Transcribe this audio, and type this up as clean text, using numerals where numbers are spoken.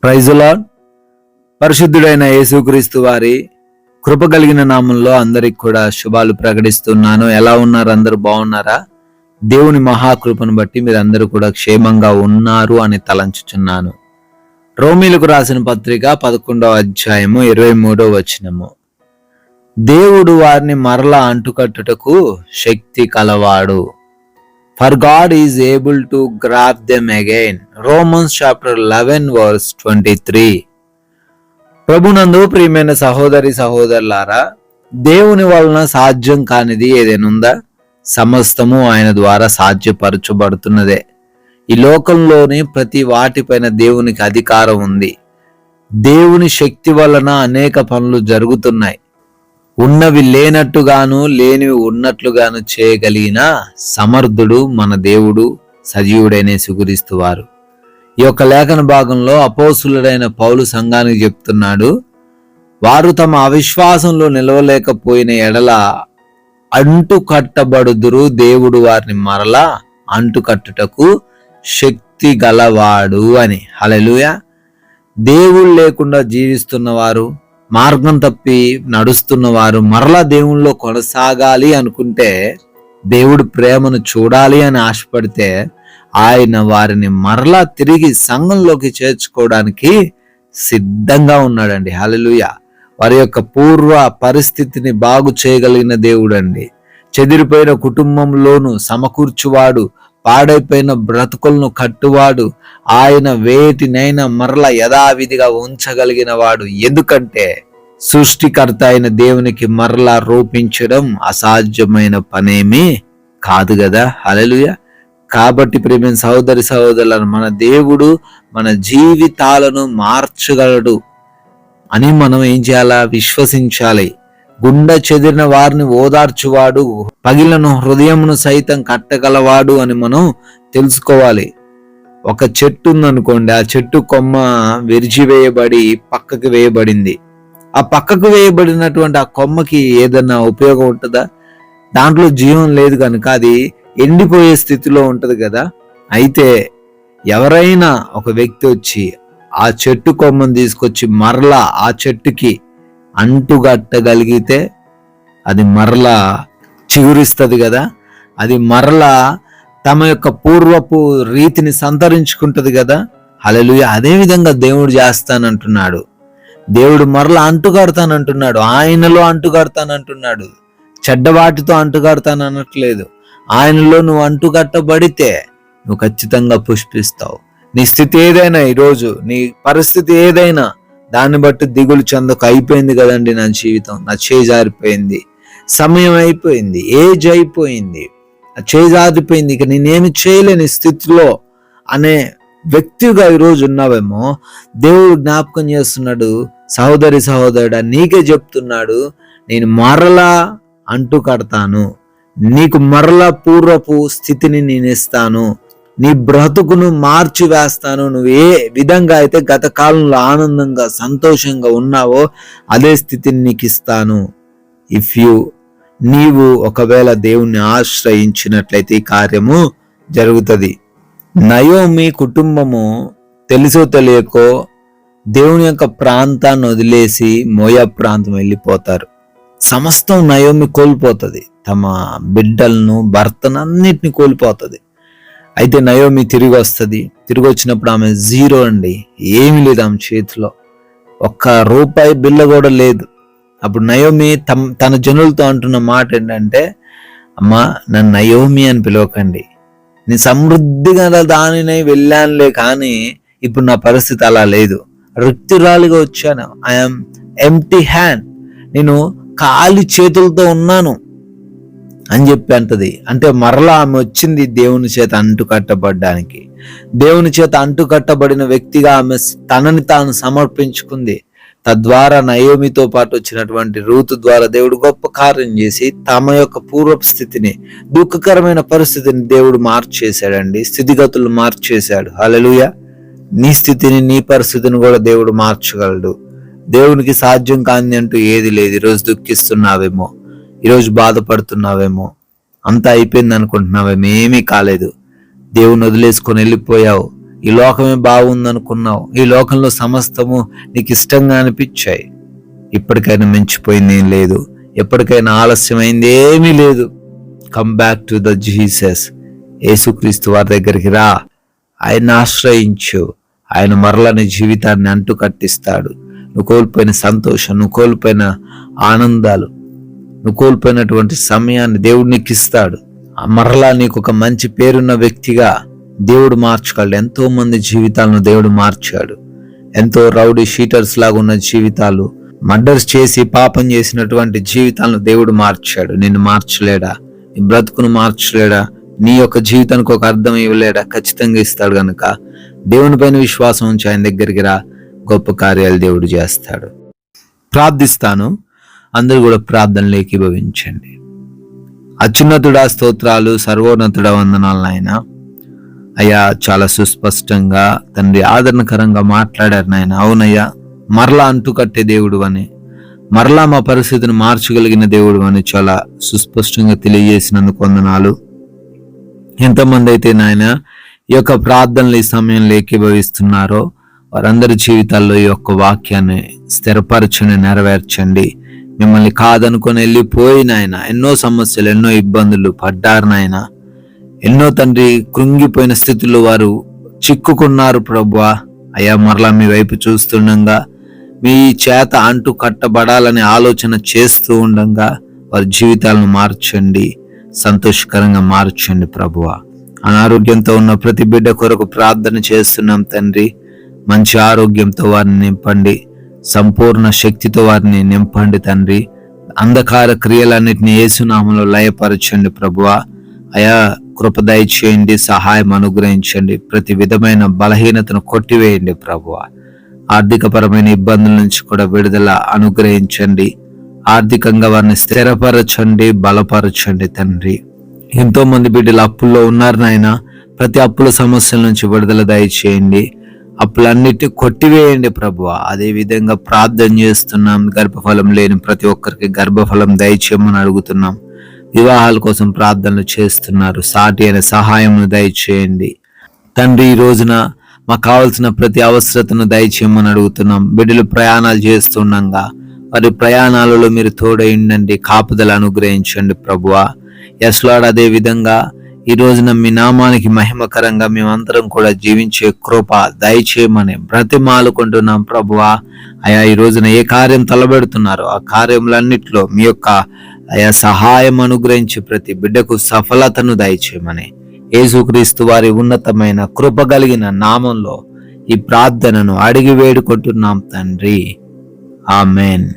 Praise the lord. పరిశుద్ధుడైన యేసుక్రీస్తు వారి కృప కలిగిన నామంలో అందరికి కూడా శుభాలు ప్రకటిస్తున్నాను. ఎలా ఉన్నారు? అందరూ బాగున్నారా? దేవుని మహాకృపను బట్టి మీరందరూ కూడా క్షేమంగా ఉన్నారు అని తలంచుచున్నాను. రోమీలకు రాసిన పత్రిక 11వ అధ్యాయము 23వ వచనము. దేవుడు వారిని మరలా అంటుకట్టుటకు శక్తి కలవాడు. For God is able to grab them again. Romans chapter 11 verse 23. ప్రభునందు ప్రియమైన సహోదరి సహోదరులారా, దేవుని వలన సాధ్యం కానిది ఏదైనా ఉందా? సమస్తము ఆయన ద్వారా సాధ్యపరచబడుతున్నదే. ఈ లోకంలోని ప్రతి వాటిపైన దేవునికి అధికారం ఉంది. దేవుని శక్తి వలన అనేక పనులు జరుగుతున్నాయి. ఉన్నవి లేనట్టుగాను లేనివి ఉన్నట్లుగాను చేయగలిగిన సమర్థుడు మన దేవుడు, సజీవుడైన యేసుక్రీస్తు వారు. ఈ యొక్క లేఖన భాగంలో అపోస్తులుడైన పౌలు సంఘానికి చెప్తున్నాడు, వారు తమ అవిశ్వాసంలో నిలవలేకపోయిన ఎడల అంటుకట్టబడుదురు, దేవుడు వారిని మరలా అంటుకట్టుటకు శక్తి గలవాడు అని. హల్లెలూయా. దేవుడు లేకుండా జీవిస్తున్నవారు, మార్గం తప్పి నడుస్తున్నవారు మరలా దేవుళ్ళలో కొనసాగాలి అనుకుంటే, దేవుడు ప్రేమను చూడాలి అని ఆశపడితే ఆయన వారిని మరలా తిరిగి సంఘంలోకి చేర్చుకోవడానికి సిద్ధంగా ఉన్నాడండి. హల్లెలూయా. వారి యొక్క పూర్వ పరిస్థితిని బాగు చేయగలిగిన దేవుడు అండి. చెదిరిపోయిన కుటుంబంలోను సమకూర్చువాడు, పాడైపోయిన బ్రతుకులను కట్టువాడు, ఆయన వేటినైనా మరల యథావిధిగా ఉంచగలిగిన వాడు. ఎందుకంటే సృష్టికర్త అయిన దేవునికి మరలా రూపించడం అసాధ్యమైన పనేమీ కాదు కదా. హల్లెలూయా. కాబట్టి ప్రియమైన సహోదరి సహోదరులను, మన దేవుడు మన జీవితాలను మార్చగలడు అని మనం ఏం చేయాలా? విశ్వసించాలి. గుండె చెదిరిన వారిని ఓదార్చువాడు, పగిలిన హృదయమును సైతం కట్టగలవాడు అని మనం తెలుసుకోవాలి. ఒక చెట్టు ఉందనుకోండి, ఆ చెట్టు కొమ్మ విరిచివేయబడి పక్కకు వేయబడింది. ఆ పక్కకు వేయబడినటువంటి ఆ కొమ్మకి ఏదన్నా ఉపయోగం ఉంటుందా? దాంట్లో జీవం లేదు కనుక అది ఎండిపోయే స్థితిలో ఉంటది కదా. అయితే ఎవరైనా ఒక వ్యక్తి వచ్చి ఆ చెట్టు కొమ్మను తీసుకొచ్చి మరలా ఆ చెట్టుకి అంటుగట్టగలిగితే అది మరలా చిగురిస్తుంది కదా. అది మరలా తమ యొక్క పూర్వపు రీతిని సంతరించుకుంటది కదా. హల్లెలూయా. అదే విధంగా దేవుడు చేస్తానంటున్నాడు. దేవుడు మరలా అంటుకడతానంటున్నాడు. ఆయనలో అంటుకడతానంటున్నాడు. చెడ్డవాటితో అంటుకడతాననట్లేదు. ఆయనలో నువ్వు అంటుకట్టబడితే నువ్వు ఖచ్చితంగా పుష్పిస్తావు. నీ స్థితి ఏదైనా, ఈరోజు నీ పరిస్థితి ఏదైనా, దాన్ని బట్టి దిగులు చెందకు. అయిపోయింది కదండి నా జీవితం, నా చేయి జారిపోయింది, సమయం అయిపోయింది, ఏజ్ అయిపోయింది, చేయి జారిపోయింది, ఇక నేనేమి చేయలేని స్థితిలో అనే వ్యక్తిగా ఈరోజు ఉన్నావేమో, దేవుడు జ్ఞాపకం చేస్తున్నాడు. సహోదరి సహోదరుడా, నీకే చెప్తున్నాడు, నేను మరలా అంటు కడతాను, నీకు మరలా పూర్వపు స్థితిని నేను ఇస్తాను, నీ బ్రతుకును మార్చి వేస్తాను. నువ్వు ఏ విధంగా అయితే గత కాలంలో ఆనందంగా సంతోషంగా ఉన్నావో అదే స్థితిని నీకు ఇస్తాను. నీవు ఒకవేళ దేవుణ్ణి ఆశ్రయించినట్లయితే ఈ కార్యము జరుగుతుంది. నయోమి కుటుంబము తెలుసో తెలియకో దేవుని యొక్క ప్రాంతాన్ని వదిలేసి మోయాబు ప్రాంతం వెళ్ళిపోతారు. సమస్తం నయోమి కోల్పోతుంది. తమ బిడ్డలను, భర్తను అన్నిటిని కోల్పోతుంది. అయితే నయోమి తిరిగి వస్తుంది. తిరిగి వచ్చినప్పుడు ఆమె జీరో అండి, ఏమీ లేదు ఆమె చేతిలో, ఒక్క రూపాయి బిల్ల కూడా లేదు. అప్పుడు నయోమి తన జనులతో అంటున్న మాట ఏంటంటే, అమ్మా నన్ను నయోమి అని పిలవకండి, నేను సమృద్ధిగా దానిని వెళ్ళానులే, కానీ ఇప్పుడు నా పరిస్థితి అలా లేదు, రిక్తురాలిగా వచ్చాను, ఐఎమ్ ఎంప్టీ హ్యాండ్, నేను ఖాళీ చేతులతో ఉన్నాను అని చెప్పి అంటది. అంటే మరలా ఆమె వచ్చింది దేవుని చేత అంటుకట్టబడ్డానికి. దేవుని చేత అంటుకట్టబడిన వ్యక్తిగా ఆమె తనని తాను సమర్పించుకుంది. తద్వారా నయోమితో పాటు వచ్చినటువంటి రూతు ద్వారా దేవుడు గొప్ప కార్యం చేసి తమ యొక్క పూర్వపు స్థితిని, దుఃఖకరమైన పరిస్థితిని దేవుడు మార్చేశాడండి. స్థితిగతులు మార్చేశాడు. హల్లెలూయా. నీ స్థితిని, నీ పరిస్థితిని కూడా దేవుడు మార్చగలడు. దేవునికి సాధ్యం కాని అంటూ ఏది లేదు. ఈరోజు దుఃఖిస్తున్నావేమో, ఈరోజు బాధపడుతున్నావేమో, అంతా అయిపోయింది అనుకుంటున్నావేమో, ఏమీ కాలేదు. దేవుని వదిలేసుకొని వెళ్ళిపోయావు. ఈ లోకమే బాగుందనుకున్నావు. ఈ లోకంలో సమస్తము నీకు ఇష్టంగా అనిపించాయి. ఇప్పటికైనా మించిపోయింది ఏం లేదు. ఎప్పటికైనా ఆలస్యమైంది ఏమీ లేదు. Come back to the Jesus. యేసుక్రీస్తు వారి దగ్గరికి రా. ఆయన ఆశ్రయించు. ఆయన మరలా నీ జీవితాన్ని అంటు కట్టిస్తాడు. నువ్వు కోల్పోయిన సంతోషం, నువ్వు కోల్పోయిన ఆనందాలు, నువ్వు కోల్పోయినటువంటి సమయాన్ని దేవుడు నీకు ఇస్తాడు. మరలా నీకు ఒక మంచి పేరున్న వ్యక్తిగా దేవుడు మార్చగలడు. ఎంతో మంది జీవితాలను దేవుడు మార్చాడు. ఎంతో రౌడీ షీటర్స్ లాగా ఉన్న జీవితాలు, మర్డర్స్ చేసి పాపం చేసినటువంటి జీవితాలను దేవుడు మార్చాడు. నిన్ను మార్చలేడా? నీ బ్రతుకును మార్చలేడా? నీ యొక్క జీవితానికి ఒక అర్థం ఇవ్వలేడా? ఖచ్చితంగా ఇస్తాడు. కనుక దేవుని పైన విశ్వాసం ఉంచి ఆయన దగ్గరికి రా. గొప్ప కార్యాలు దేవుడు చేస్తాడు. ప్రార్థిస్తాను. అందరూ కూడా ప్రార్థనలు ఏకీభవించండి. అత్యున్నతుడా స్తోత్రాలు, సర్వోన్నతుడా వందనాలు నాయన. అయ్యా, చాలా సుస్పష్టంగా తండ్రి ఆదరణకరంగా మాట్లాడారు నాయన. అవునయ్యా, మరలా అంటుకట్టే దేవుడు అని, మరలా మా పరిస్థితిని మార్చగలిగిన దేవుడు అని చాలా సుస్పష్టంగా తెలియజేసినందుకు వందనాలు. ఎంతమంది అయితే నాయన ఈ యొక్క ప్రార్థనలు ఈ సమయంలో ఏకీభవిస్తున్నారో వారందరి జీవితాల్లో ఈ యొక్క వాక్యాన్ని స్థిరపరచండి, నెరవేర్చండి. మిమ్మల్ని కాదనుకొని వెళ్ళిపోయి నాయన ఎన్నో సమస్యలు, ఎన్నో ఇబ్బందులు పడ్డారు నాయన. ఎన్నో తండ్రి కృంగిపోయిన స్థితిలో వారు చిక్కుకున్నారు ప్రభువా. అయ్యా, మరలా మీ వైపు చూస్తుండగా మీ చేత అంటు కట్టబడాలని ఆలోచన చేస్తూ ఉండగా వారి జీవితాలను మార్చండి, సంతోషకరంగా మార్చండి ప్రభువా. అనారోగ్యంతో ఉన్న ప్రతి బిడ్డ కొరకు ప్రార్థన చేస్తున్నాం తండ్రి. మంచి ఆరోగ్యంతో వారిని నింపండి, సంపూర్ణ శక్తితో వారిని నింపండి తండ్రి. అంధకార క్రియలన్నిటిని యేసునామములో లయపరచండి ప్రభువా. అయా, కృప దయచేయండి, సహాయం అనుగ్రహించండి. ప్రతి విధమైన బలహీనతను కొట్టివేయండి ప్రభువా. ఆర్థికపరమైన ఇబ్బందుల నుంచి కూడా విడుదల అనుగ్రహించండి. ఆర్థికంగా వారిని స్థిరపరచండి, బలపరచండి తండ్రి. ఎంతో మంది బిడ్డలు అప్పుల్లో ఉన్నారు నాయన. ప్రతి అప్పుల సమస్యల నుంచి విడుదల దయచేయండి, అప్పులన్నిటి కొట్టివేయండి ప్రభువా. అదే విధంగా ప్రార్థన చేస్తున్నాం. గర్భఫలం లేని ప్రతి ఒక్కరికి గర్భఫలం దయచేయమని అడుగుతున్నాం. వివాహాల కోసం ప్రార్థనలు చేస్తున్నారు. సాటి అయిన సహాయంను దయచేయండి తండ్రి. ఈ రోజున మాకు కావలసిన ప్రతి అవసరతను దయచేయమని అడుగుతున్నాం. బిడ్డలు ప్రయాణాలు చేస్తుండగా వారి ప్రయాణాలలో మీరు తోడైండండి, కాపుదల అనుగ్రహించండి ప్రభువా. ఎస్ లార్డ్, అదే విధంగా ఈ రోజున మీ నామానికి మహిమకరంగా మేమందరం కూడా జీవించే కృప దయచేయమని బ్రతిమాలుకుంటున్నాం ప్రభువా. అయా, ఈ రోజున ఏ కార్యం తలబెడుతున్నారో ఆ కార్యములన్నిటిలో మీ యొక్క అయా సహాయం అనుగ్రహించి ప్రతి బిడ్డకు సఫలతను దయచేయమని యేసుక్రీస్తు వారి ఉన్నతమైన కృప కలిగిన నామంలో ఈ ప్రార్థనను అడిగి వేడుకుంటున్నాం తండ్రి. ఆమెన్.